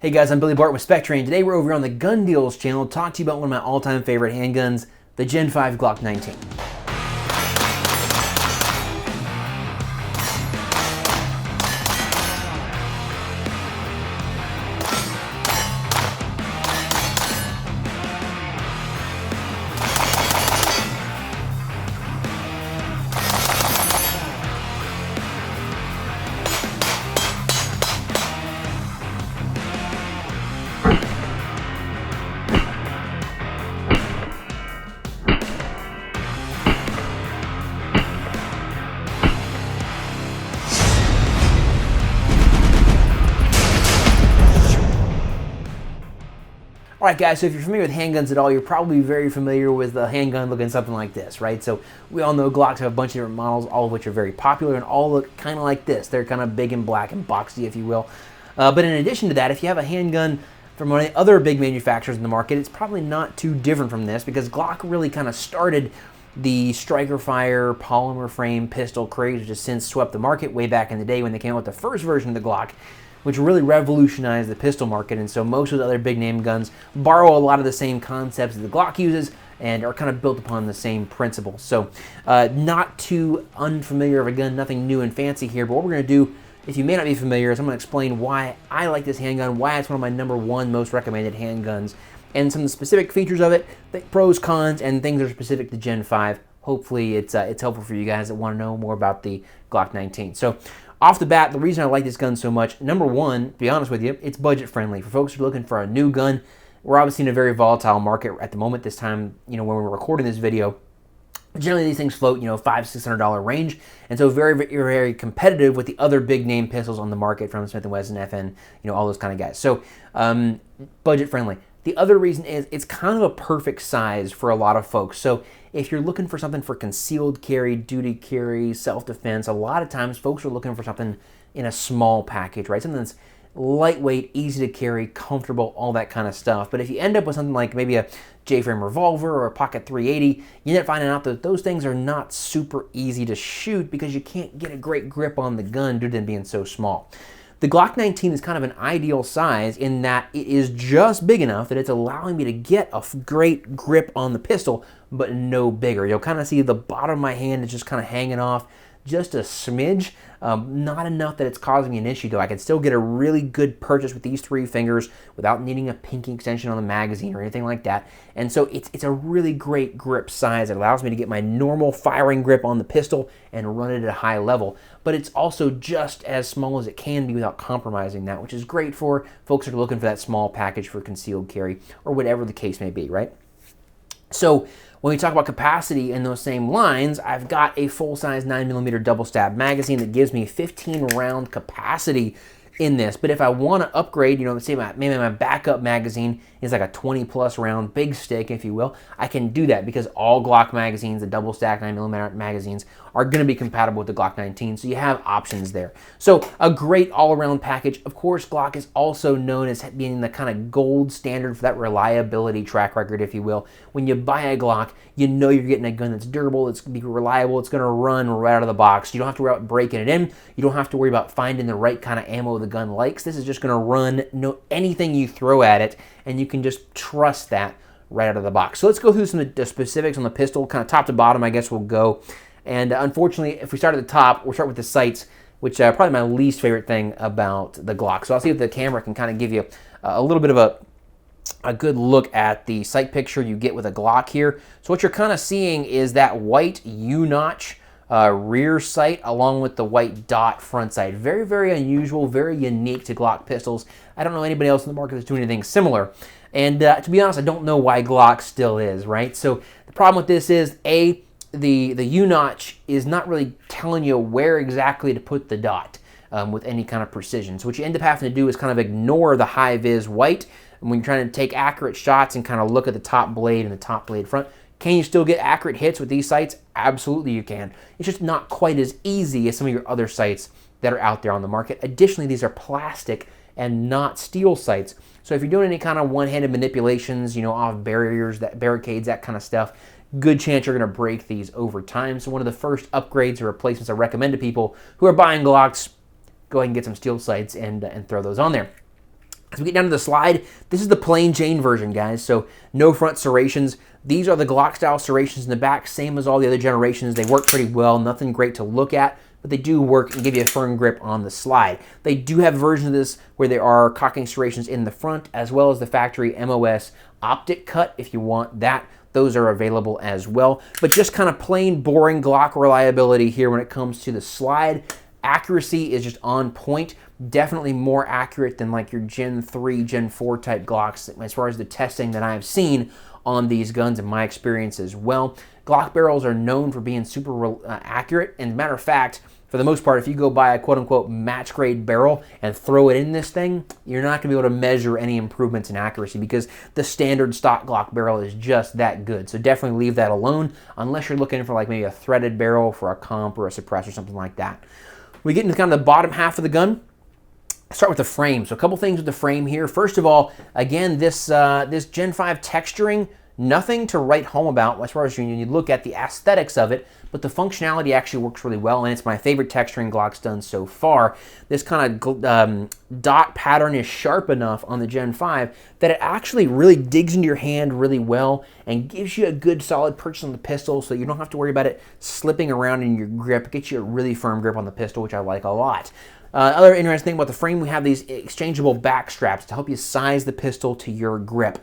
Hey guys, I'm Billy Bart with Spectre, and today we're over on the Gun Deals channel to talk to you about one of my all-time favorite handguns, the Gen 5 Glock 19. Alright guys, so if you're familiar with handguns at all, you're probably very familiar with a handgun looking something like this, right? So we all know Glocks have a bunch of different models, all of which are very popular and all look kind of like this. They're kind of big and black and boxy, if you will. But in addition to that, if you have a handgun from one of the other big manufacturers in the market, it's probably not too different from this because Glock really kind of started the striker fire polymer frame pistol craze, which has since swept the market way back in the day when they came out with the first version of the Glock, which really revolutionized the pistol market. And so most of the other big name guns borrow a lot of the same concepts that the Glock uses and are kind of built upon the same principles. So not too unfamiliar of a gun, nothing new and fancy here, but what we're gonna do, if you may not be familiar, is I'm gonna explain why I like this handgun, why it's one of my #1 most recommended handguns, and some of the specific features of it, the pros, cons, and things that are specific to Gen 5. Hopefully it's helpful for you guys that wanna know more about the Glock 19. So off the bat, the reason I like this gun so much, #1, to be honest with you, it's budget friendly. For folks who are looking for a new gun, we're obviously in a very volatile market at the moment. This time, you know, when we're recording this video, generally these things float, you know, $500 to $600 range, and so very, very, very competitive with the other big name pistols on the market from Smith & Wesson, FN, you know, all those kind of guys. So budget friendly. The other reason is it's kind of a perfect size for a lot of folks. So if you're looking for something for concealed carry, duty carry, self-defense, a lot of times folks are looking for something in a small package, right? Something that's lightweight, easy to carry, comfortable, all that kind of stuff. But if you end up with something like maybe a J-frame revolver or a Pocket 380, you end up finding out that those things are not super easy to shoot because you can't get a great grip on the gun due to them being so small. The Glock 19 is kind of an ideal size in that it is just big enough that it's allowing me to get a great grip on the pistol, but no bigger. You'll kind of see the bottom of my hand is just kind of hanging off just a smidge. Not enough that it's causing me an issue though. I can still get a really good purchase with these 3 fingers without needing a pinky extension on the magazine or anything like that. And so it's a really great grip size. It allows me to get my normal firing grip on the pistol and run it at a high level. But it's also just as small as it can be without compromising that, which is great for folks who are looking for that small package for concealed carry or whatever the case may be, right? So when we talk about capacity in those same lines, I've got a full-size 9mm double stab magazine that gives me 15 round capacity in this. But if I want to upgrade, you know, let's say maybe my backup magazine is like a 20+ round big stick, if you will, I can do that because all Glock magazines, the double stack 9mm magazines, are going to be compatible with the Glock 19, so you have options there. So a great all-around package. Of course, Glock is also known as being the kind of gold standard for that reliability track record, if you will. When you buy a Glock, you know you're getting a gun that's durable, it's going to be reliable, it's going to run right out of the box. You don't have to worry about breaking it in. You don't have to worry about finding the right kind of ammo the gun likes. This is just going to run anything you throw at it, and you can just trust that right out of the box. So let's go through some of the specifics on the pistol, kind of top to bottom, I guess we'll go. And unfortunately, if we start at the top, we'll start with the sights, which are probably my least favorite thing about the Glock. So I'll see if the camera can kind of give you a little bit of a good look at the sight picture you get with a Glock here. So what you're kind of seeing is that white U-notch rear sight along with the white dot front sight. Very, very unusual, very unique to Glock pistols. I don't know anybody else in the market that's doing anything similar. And to be honest, I don't know why Glock still is, right? So the problem with this is, the U-notch is not really telling you where exactly to put the dot with any kind of precision. So what you end up having to do is kind of ignore the high-vis white. And when you're trying to take accurate shots and kind of look at the top blade and the top blade front, can you still get accurate hits with these sights? Absolutely you can. It's just not quite as easy as some of your other sights that are out there on the market. Additionally, these are plastic and not steel sights. So if you're doing any kind of one-handed manipulations, you know, off barriers, barricades, that kind of stuff, good chance you're going to break these over time. So one of the first upgrades or replacements I recommend to people who are buying Glocks, go ahead and get some steel sights and throw those on there. As we get down to the slide, this is the plain Jane version, guys, so no front serrations. These are the Glock style serrations in the back, same as all the other generations. They work pretty well, nothing great to look at, but they do work and give you a firm grip on the slide. They do have versions of this where there are cocking serrations in the front, as well as the factory MOS Optic cut if you want that. Those are available as well, but just kind of plain boring Glock reliability here when it comes to the slide. Accuracy is just on point. Definitely more accurate than like your Gen 3, Gen 4 type Glocks as far as the testing that I've seen on these guns in my experience as well. Glock barrels are known for being super accurate, and matter of fact, for the most part, if you go buy a quote-unquote match grade barrel and throw it in this thing, you're not going to be able to measure any improvements in accuracy because the standard stock Glock barrel is just that good. So definitely leave that alone unless you're looking for like maybe a threaded barrel for a comp or a suppressor, something like that. We get into kind of the bottom half of the gun. Start with the frame. So a couple things with the frame here. First of all, again, this Gen 5 texturing, nothing to write home about as far as you look at the aesthetics of it, but the functionality actually works really well, and it's my favorite texturing Glock's done so far. This kind of dot pattern is sharp enough on the Gen 5 that it actually really digs into your hand really well and gives you a good solid purchase on the pistol, so you don't have to worry about it slipping around in your grip. It gets you a really firm grip on the pistol, which I like a lot. Other interesting thing about the frame, we have these exchangeable back straps to help you size the pistol to your grip.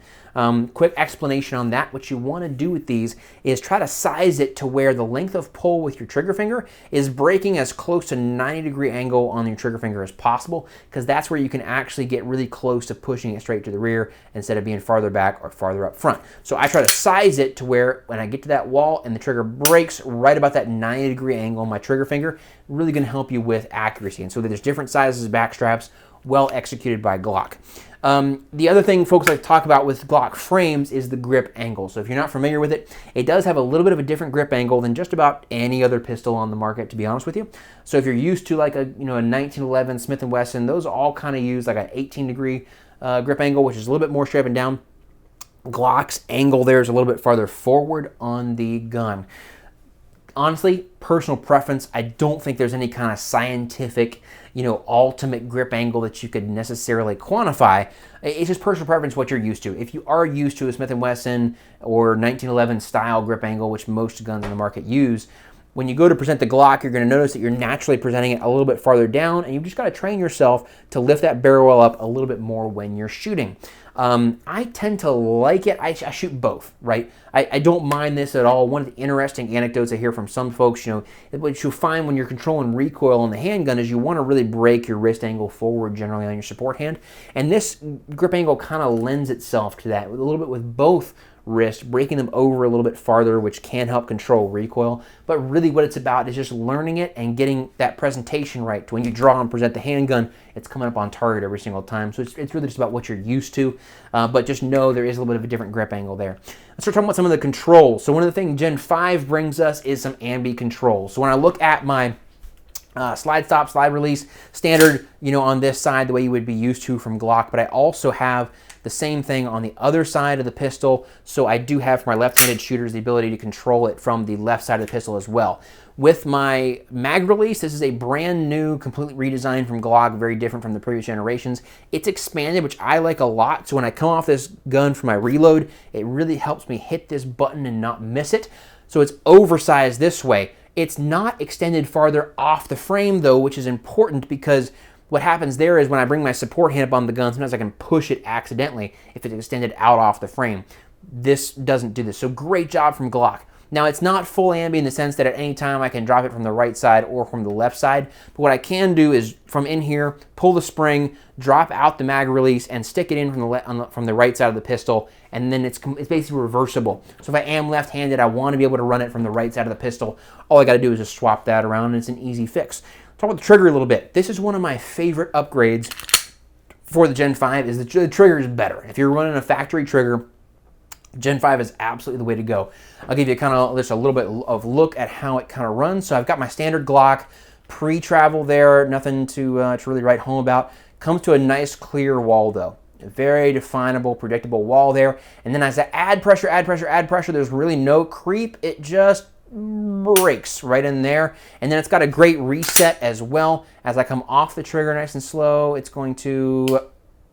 Quick explanation on that. What you want to do with these is try to size it to where the length of pull with your trigger finger is breaking as close to 90-degree angle on your trigger finger as possible, because that's where you can actually get really close to pushing it straight to the rear instead of being farther back or farther up front. So I try to size it to where when I get to that wall and the trigger breaks right about that 90-degree angle on my trigger finger, really going to help you with accuracy. And so there's different sizes of back straps, well executed by Glock. The other thing folks like to talk about with Glock frames is the grip angle. So if you're not familiar with it, it does have a little bit of a different grip angle than just about any other pistol on the market, to be honest with you. So if you're used to like a 1911 Smith & Wesson, those all kind of use like an 18-degree grip angle, which is a little bit more straight up and down. Glock's angle there is a little bit farther forward on the gun. Honestly, personal preference, I don't think there's any kind of scientific, ultimate grip angle that you could necessarily quantify. It's just personal preference, what you're used to. If you are used to a Smith & Wesson or 1911 style grip angle, which most guns in the market use, when you go to present the Glock, you're going to notice that you're naturally presenting it a little bit farther down, and you've just got to train yourself to lift that barrel up a little bit more when you're shooting. I tend to like it. I shoot both, right? I don't mind this at all. One of the interesting anecdotes I hear from some folks, what you'll find when you're controlling recoil on the handgun is you want to really break your wrist angle forward generally on your support hand. And this grip angle kind of lends itself to that, a little bit with both wrists, breaking them over a little bit farther, which can help control recoil. But really what it's about is just learning it and getting that presentation right to when you draw and present the handgun, it's coming up on target every single time. So it's really just about what you're used to, but just know there is a little bit of a different grip angle there. Let's start talking about some of the controls. So one of the things Gen 5 brings us is some ambi controls. So when I look at my slide stop, slide release, standard, on this side, the way you would be used to from Glock, but I also have the same thing on the other side of the pistol. So I do have for my left-handed shooters the ability to control it from the left side of the pistol as well. With my mag release, this is a brand new, completely redesigned from Glock, very different from the previous generations. It's expanded, which I like a lot. So when I come off this gun for my reload, it really helps me hit this button and not miss it. So it's oversized this way. It's not extended farther off the frame though, which is important because what happens there is when I bring my support hand up on the gun, sometimes I can push it accidentally if it's extended out off the frame. This doesn't do this, so great job from Glock. Now it's not full ambi in the sense that at any time I can drop it from the right side or from the left side, but what I can do is from in here, pull the spring, drop out the mag release, and stick it in from the right side of the pistol, and then it's basically reversible. So if I am left-handed, I want to be able to run it from the right side of the pistol, all I got to do is just swap that around, and it's an easy fix. Talk about the trigger a little bit. This is one of my favorite upgrades for the Gen 5 is the trigger is better. If you're running a factory trigger, Gen 5 is absolutely the way to go. I'll give you kind of just a little bit of look at how it kind of runs. So I've got my standard Glock, pre-travel there, nothing to really write home about. Comes to a nice clear wall though. A very definable, predictable wall there. And then as I add pressure, there's really no creep. It just breaks right in there, and then it's got a great reset as well. As I come off the trigger nice and slow, it's going to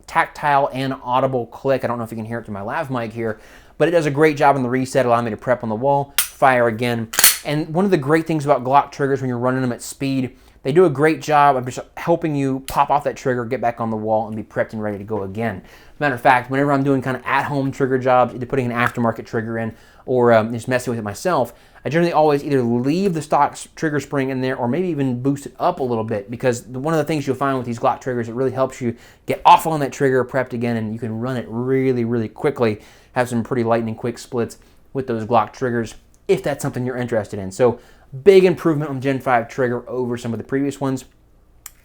tactile and audible click. I don't know if you can hear it through my lav mic here, but it does a great job on the reset, allowing me to prep on the wall, fire again. And one of the great things about Glock triggers when you're running them at speed, they do a great job of just helping you pop off that trigger, get back on the wall, and be prepped and ready to go again. Matter of fact, whenever I'm doing kind of at-home trigger jobs, either putting an aftermarket trigger in or just messing with it myself, I generally always either leave the stock trigger spring in there or maybe even boost it up a little bit, because one of the things you'll find with these Glock triggers, it really helps you get off on that trigger, prepped again, and you can run it really, really quickly, have some pretty lightning quick splits with those Glock triggers, if that's something you're interested in. So big improvement on Gen 5 trigger over some of the previous ones.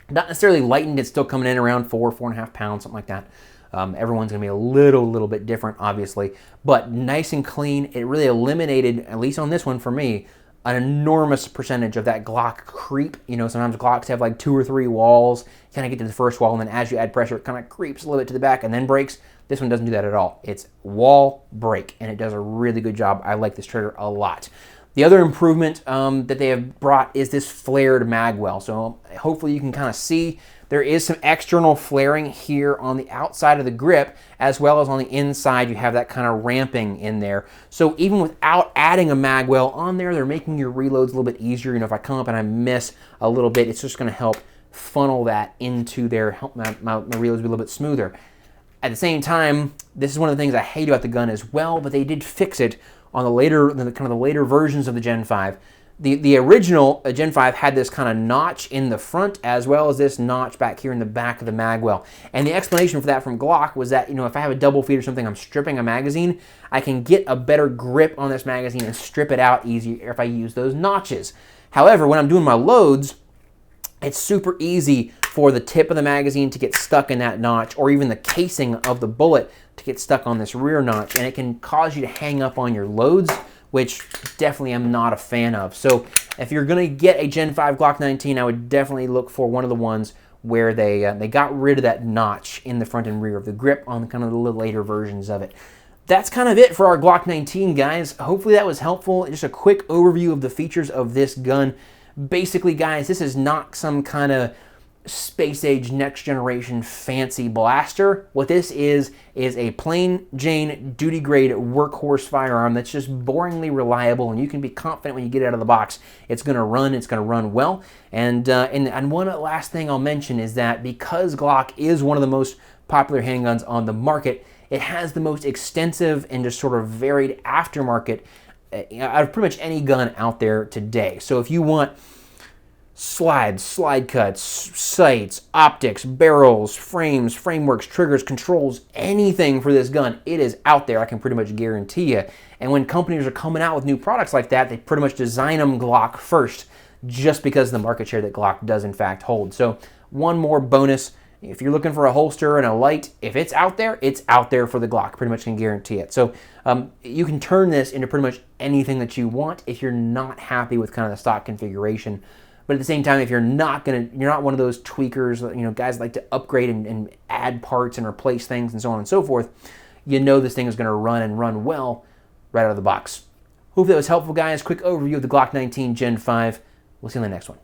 Not necessarily lightened, it's still coming in around 4.5 pounds, something like that. Everyone's gonna be a little bit different, obviously, but nice and clean. It really eliminated, at least on this one for me, an enormous percentage of that Glock creep. You know, sometimes Glocks have like 2 or 3 walls. You kind of get to the first wall, and then as you add pressure, it kind of creeps a little bit to the back and then breaks. This one doesn't do that at all. It's wall break, and it does a really good job. I like this trigger a lot. The other improvement that they have brought is this flared mag well. So hopefully you can kind of see there is some external flaring here on the outside of the grip, as well as on the inside. You have that kind of ramping in there. So even without adding a mag well on there, they're making your reloads a little bit easier. You know, if I come up and I miss a little bit, it's just going to help funnel that into there, help my reloads be a little bit smoother. At the same time, this is one of the things I hate about the gun as well, but they did fix it on the later versions of the Gen 5. The original Gen 5 had this kind of notch in the front, as well as this notch back here in the back of the mag well. And the explanation for that from Glock was that, you know, if I have a double feed or something, I'm stripping a magazine, I can get a better grip on this magazine and strip it out easier if I use those notches. However, when I'm doing my loads, it's super easy for the tip of the magazine to get stuck in that notch, or even the casing of the bullet to get stuck on this rear notch, and it can cause you to hang up on your loads, which definitely I'm not a fan of. So if you're gonna get a Gen 5 Glock 19, I would definitely look for one of the ones where they got rid of that notch in the front and rear of the grip on kind of the later versions of it. That's kind of it for our Glock 19, guys. Hopefully that was helpful. Just a quick overview of the features of this gun. Basically, guys, this is not some kind of space age next generation fancy blaster. What this is a plain Jane duty grade workhorse firearm that's just boringly reliable, and you can be confident when you get it out of the box it's going to run well. And one last thing I'll mention is that because Glock is one of the most popular handguns on the market, it has the most extensive and just sort of varied aftermarket out of pretty much any gun out there today. So if you want slides, slide cuts, sights, optics, barrels, frames, frameworks, triggers, controls, anything for this gun, it is out there, I can pretty much guarantee you. And when companies are coming out with new products like that, they pretty much design them Glock first, just because of the market share that Glock does in fact hold. So one more bonus, if you're looking for a holster and a light, if it's out there for the Glock, pretty much can guarantee it. So you can turn this into pretty much anything that you want if you're not happy with kind of the stock configuration. But at the same time, if you're not one of those tweakers, you know, guys like to upgrade and add parts and replace things and so on and so forth, you know this thing is going to run well right out of the box. Hope that was helpful, guys. Quick overview of the Glock 19 Gen 5. We'll see you in the next one.